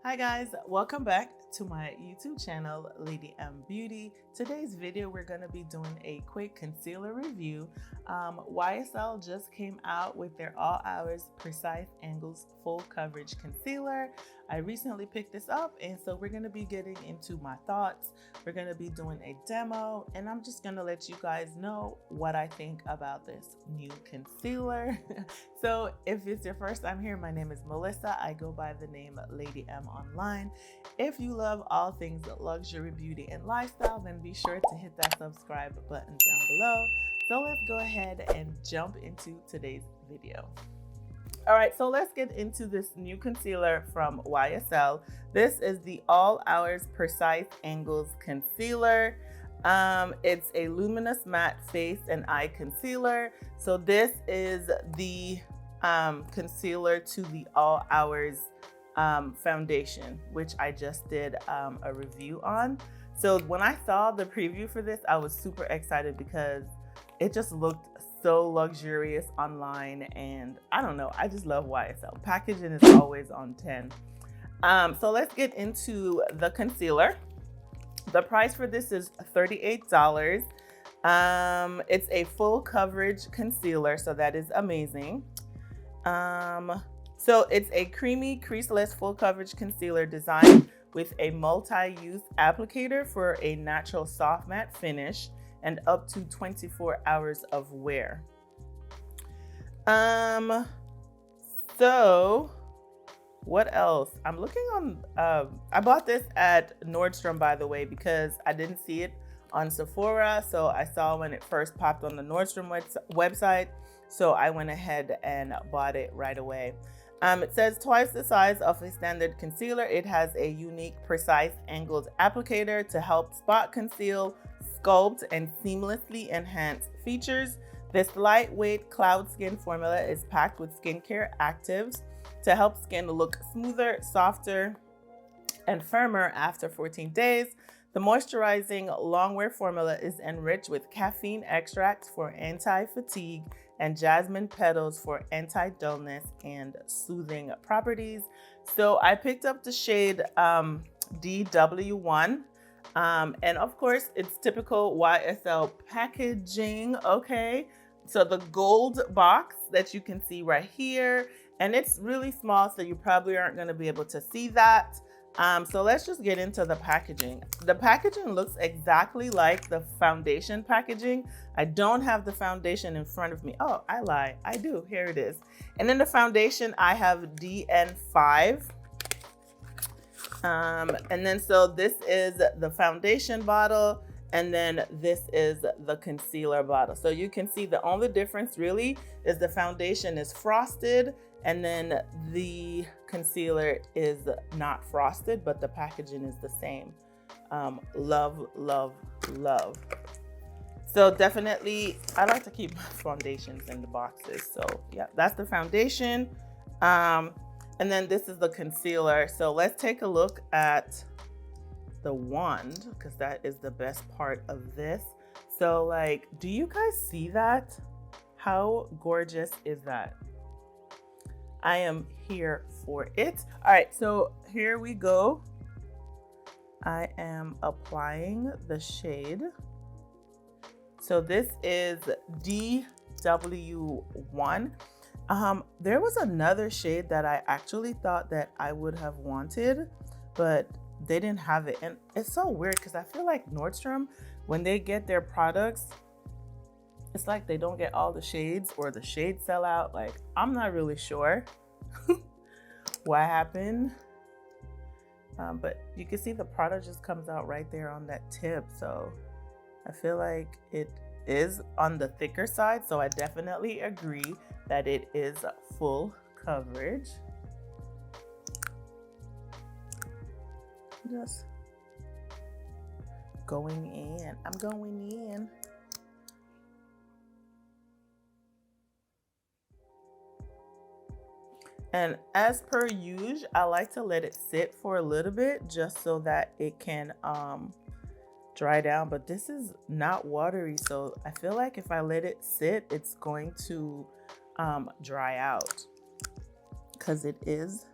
Hi guys, welcome back to my YouTube channel, Lady Beauty. Today's video, we're going to be doing a quick concealer review. YSL just came out with their All Hours Precise Angles Full Coverage Concealer. I recently picked this up, and so we're going to be getting into my thoughts. We're going to be doing a demo, and I'm just going to let you guys know what I think about this new concealer. So if it's your first time here, my name is Melissa. I go by the name Lady M online. If you love all things luxury, beauty, and lifestyle, then be sure to hit that subscribe button down below. So let's go ahead and jump into today's video. All right, so let's get into this new concealer from YSL. This is the All Hours Precise Angles Concealer. It's a luminous matte face and eye concealer. So this is the concealer to the All Hours foundation, which I just did a review on. So when I saw the preview for this, I was super excited because it just looked so luxurious online, and I don't know, I just love YSL. Packaging is always on 10. So let's get into the concealer. The price for this is $38. It's a full coverage concealer, so that is amazing. So it's a creamy, creaseless, full coverage concealer designed with a multi-use applicator for a natural soft matte finish and up to 24 hours of wear. So what else? I'm looking on, I bought this at Nordstrom, by the way, because I didn't see it on Sephora. So I saw when it first popped on the Nordstrom website. So I went ahead and bought it right away. It says twice the size of a standard concealer. It has a unique, precise angled applicator to help spot, conceal, sculpt, and seamlessly enhance features. This lightweight cloud skin formula is packed with skincare actives to help skin look smoother, softer, and firmer after 14 days. The moisturizing longwear formula is enriched with caffeine extracts for anti-fatigue and jasmine petals for anti-dullness and soothing properties. So I picked up the shade DW1. And of course, it's typical YSL packaging, okay? So the gold box that you can see right here, and it's really small, so you probably aren't gonna be able to see that. So let's just get into the packaging. The packaging looks exactly like the foundation packaging. I don't have the foundation in front of me. Oh, I lie, I do, here it is. And in the foundation, I have DN5. And then so this is the foundation bottle, and then this is the concealer bottle. So you can see the only difference really is the foundation is frosted, and then the concealer is not frosted, but the packaging is the same. Love, love, love. So definitely, I like to keep foundations in the boxes. So yeah, that's the foundation. And then this is the concealer. So let's take a look at the wand, because that is the best part of this. So like, do you guys see that? How gorgeous is that? I am here for it. All right, so here we go. I am applying the shade. So this is DW1. There was another shade that I actually thought that I would have wanted, but they didn't have it. And it's so weird because I feel like Nordstrom, when they get their products, it's like they don't get all the shades, or the shades sell out. Like, I'm not really sure what happened. But you can see the product just comes out right there on that tip. So I feel like it is on the thicker side. So I definitely agree that it is full coverage. Just going in. I'm going in. And as per usual, I like to let it sit for a little bit just so that it can dry down. But this is not watery, so I feel like if I let it sit, it's going to dry out, because it is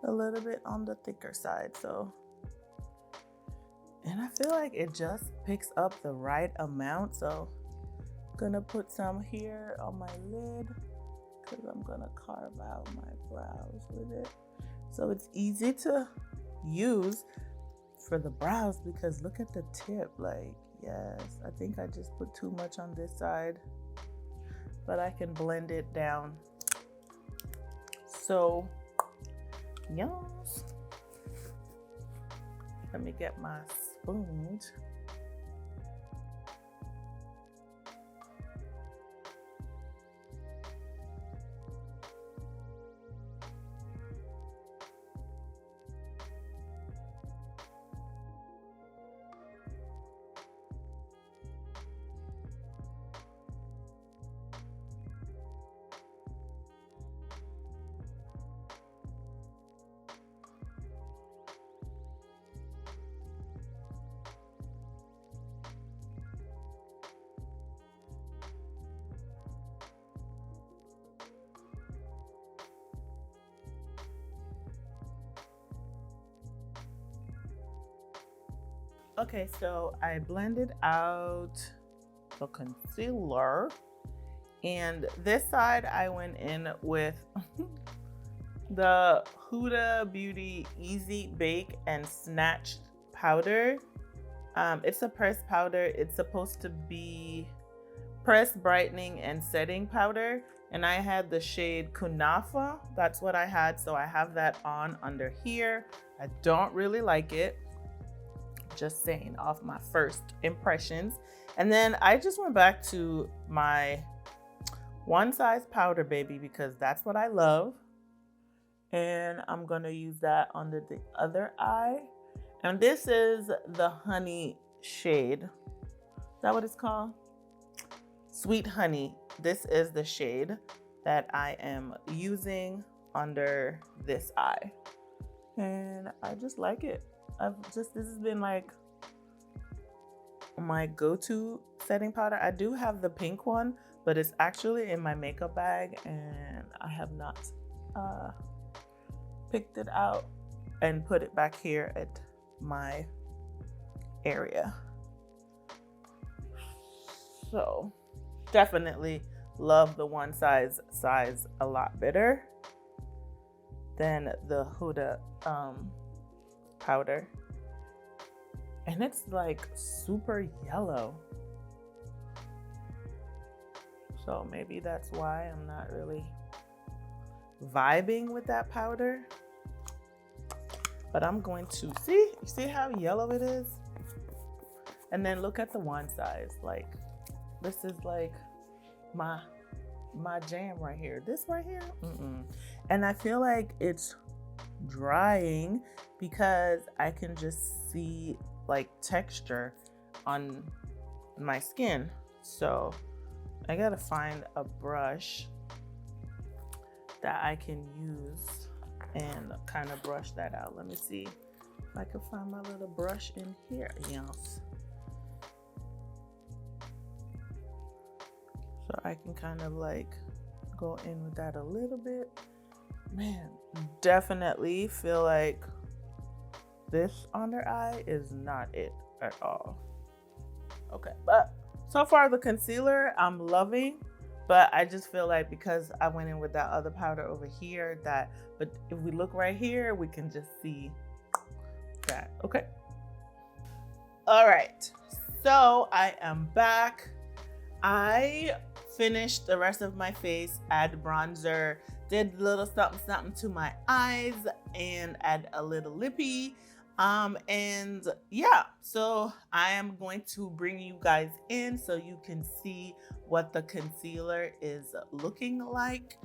a little bit on the thicker side. So, and I feel like it just picks up the right amount. So I'm gonna put some here on my lid because I'm gonna carve out my brows with it. So it's easy to use for the brows because look at the tip. Like, yes, I think I just put too much on this side, but I can blend it down. So, yes. Let me get my spoon. Okay, so I blended out the concealer, and this side I went in with the Huda Beauty Easy Bake and Snatched powder. It's a pressed powder. It's supposed to be pressed brightening and setting powder, and I had the shade Kunafa. That's what I had, so I have that on under here. I don't really like it. Just saying, off my first impressions. And then I just went back to my one size powder baby because that's what I love, and I'm gonna use that under the other eye. And this is the honey shade. Is that what it's called? Sweet honey. This is the shade that I am using under this eye, and I just like it. This has been like my go-to setting powder. I do have the pink one, but it's actually in my makeup bag, and I have not picked it out and put it back here at my area. So definitely love the one size a lot better than the Huda powder, and it's like super yellow, so maybe that's why I'm not really vibing with that powder. But I'm going to see how yellow it is, and then look at the one size. Like, this is like my jam right here. This right here, and I feel like it's drying because I can just see like texture on my skin. So I gotta find a brush that I can use and kind of brush that out. Let me see if I can find my little brush in here. Yes. So I can kind of like go in with that a little bit. Man, definitely feel like this under eye is not it at all. Okay, but so far the concealer I'm loving, but I just feel like because I went in with that other powder over here, but if we look right here, we can just see that. Okay. All right, so I am back. I finished the rest of my face, add bronzer, did a little something to my eyes, and add a little lippy. And yeah, so I am going to bring you guys in so you can see what the concealer is looking like.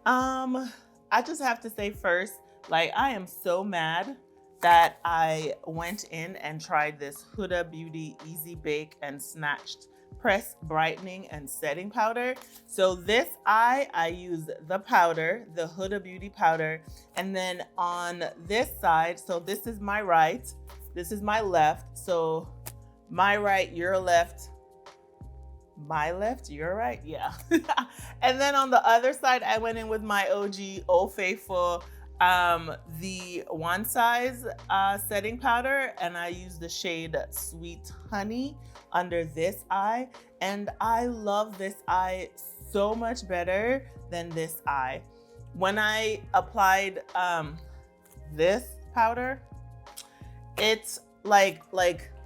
I just have to say first, like, I am so mad that I went in and tried this Huda Beauty Easy Bake and Snatched Press Brightening and Setting Powder. So this eye, I use the powder, the Huda Beauty powder. And then on this side, so this is my right, this is my left. So my right, your left, my left, your right, yeah. And then on the other side, I went in with my OG Old Faithful the One Size setting powder, and I use the shade Sweet Honey under this eye, and I love this eye so much better than this eye. When I applied this powder, it's like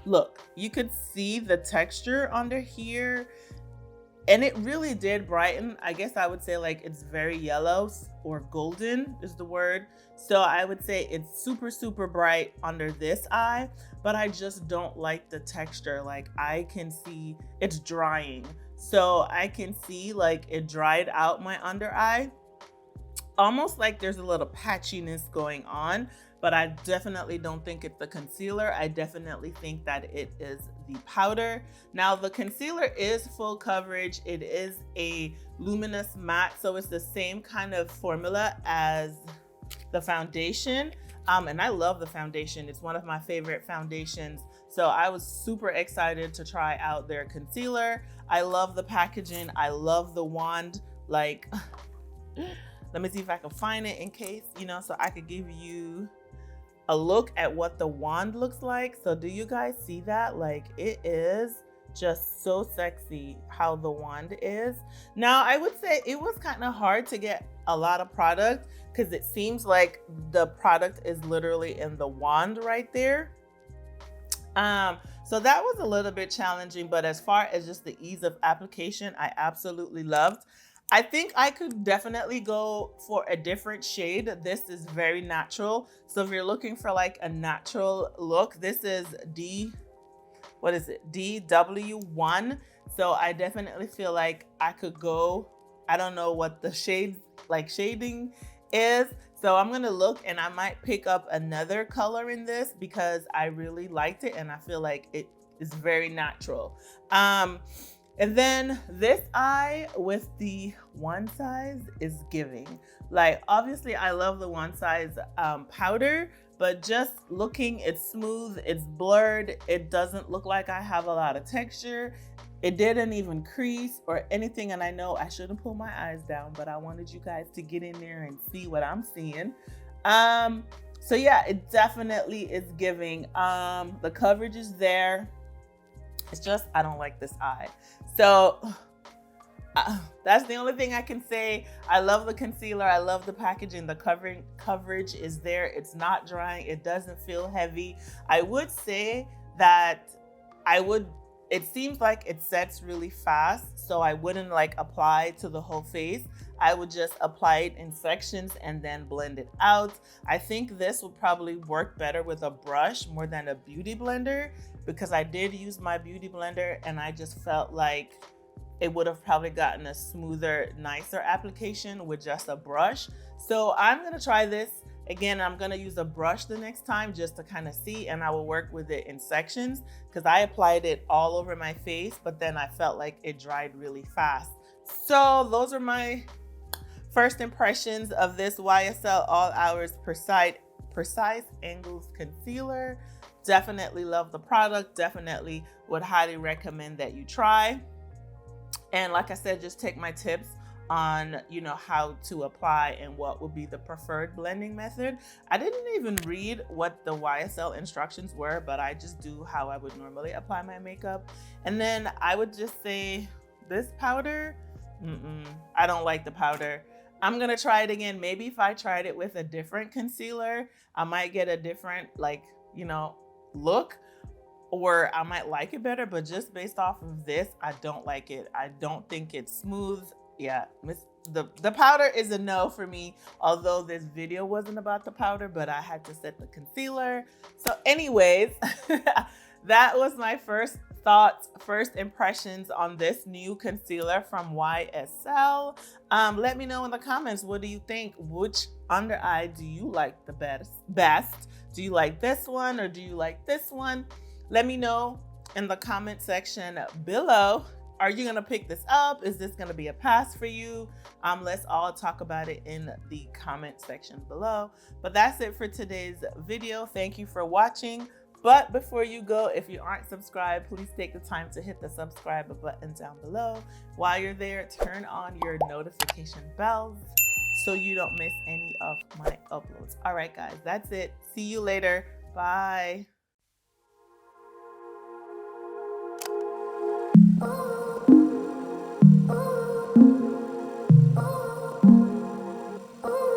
look, you could see the texture under here, and it really did brighten. I guess I would say like it's very yellow or golden is the word. So I would say it's super, super bright under this eye, but I just don't like the texture. Like I can see it's drying. So I can see like it dried out my under eye. Almost like there's a little patchiness going on, but I definitely don't think it's the concealer. I definitely think that it is the powder. Now the concealer is full coverage. It is a luminous matte, so it's the same kind of formula as the foundation. And I love the foundation. It's one of my favorite foundations. So I was super excited to try out their concealer. I love the packaging. I love the wand. Like, let me see if I can find it in case, you know, so I could give you a look at what the wand looks like. So do you guys see that? Like it is just so sexy how the wand is. Now I would say it was kind of hard to get a lot of product because it seems like the product is literally in the wand right there. So that was a little bit challenging, but as far as just the ease of application, I absolutely loved. I think I could definitely go for a different shade. This is very natural. So if you're looking for like a natural look, this is DW1. So I definitely feel like I could go, I don't know what the shade, like shading is. So I'm gonna look and I might pick up another color in this because I really liked it and I feel like it is very natural. And then this eye with the One Size is giving. Like, obviously I love the One Size powder, but just looking, it's smooth, it's blurred. It doesn't look like I have a lot of texture. It didn't even crease or anything. And I know I shouldn't pull my eyes down, but I wanted you guys to get in there and see what I'm seeing. So yeah, it definitely is giving. The coverage is there. It's just, I don't like this eye. So that's the only thing I can say. I love the concealer. I love the packaging. The coverage is there. It's not drying. It doesn't feel heavy. I would say that it seems like it sets really fast. So I wouldn't like apply to the whole face. I would just apply it in sections and then blend it out. I think this would probably work better with a brush more than a beauty blender, because I did use my beauty blender and I just felt like it would have probably gotten a smoother, nicer application with just a brush. So I'm gonna try this again. I'm gonna use a brush the next time just to kind of see, and I will work with it in sections because I applied it all over my face, but then I felt like it dried really fast. So those are my first impressions of this YSL All Hours Precise Angles Concealer. Definitely love the product. Definitely would highly recommend that you try. And like I said, just take my tips on, you know, how to apply and what would be the preferred blending method. I didn't even read what the YSL instructions were, but I just do how I would normally apply my makeup. And then I would just say this powder, I don't like the powder. I'm gonna try it again. Maybe if I tried it with a different concealer, I might get a different, like, you know, look, or I might like it better. But just based off of this, I don't like it. I don't think it's smooth. Yeah, the powder is a no for me, although this video wasn't about the powder, but I had to set the concealer. So anyways, that was my first thoughts, first impressions on this new concealer from YSL. Let me know in the comments, what do you think? Which under eye do you like the best? Do you like this one or do you like this one? Let me know in the comment section below. Are you gonna pick this up? Is this gonna be a pass for you? Let's all talk about it in the comment section below. But that's it for today's video. Thank you for watching. But before you go, if you aren't subscribed, please take the time to hit the subscribe button down below. While you're there, turn on your notification bells so you don't miss any of my uploads. All right, guys, that's it. See you later. Bye.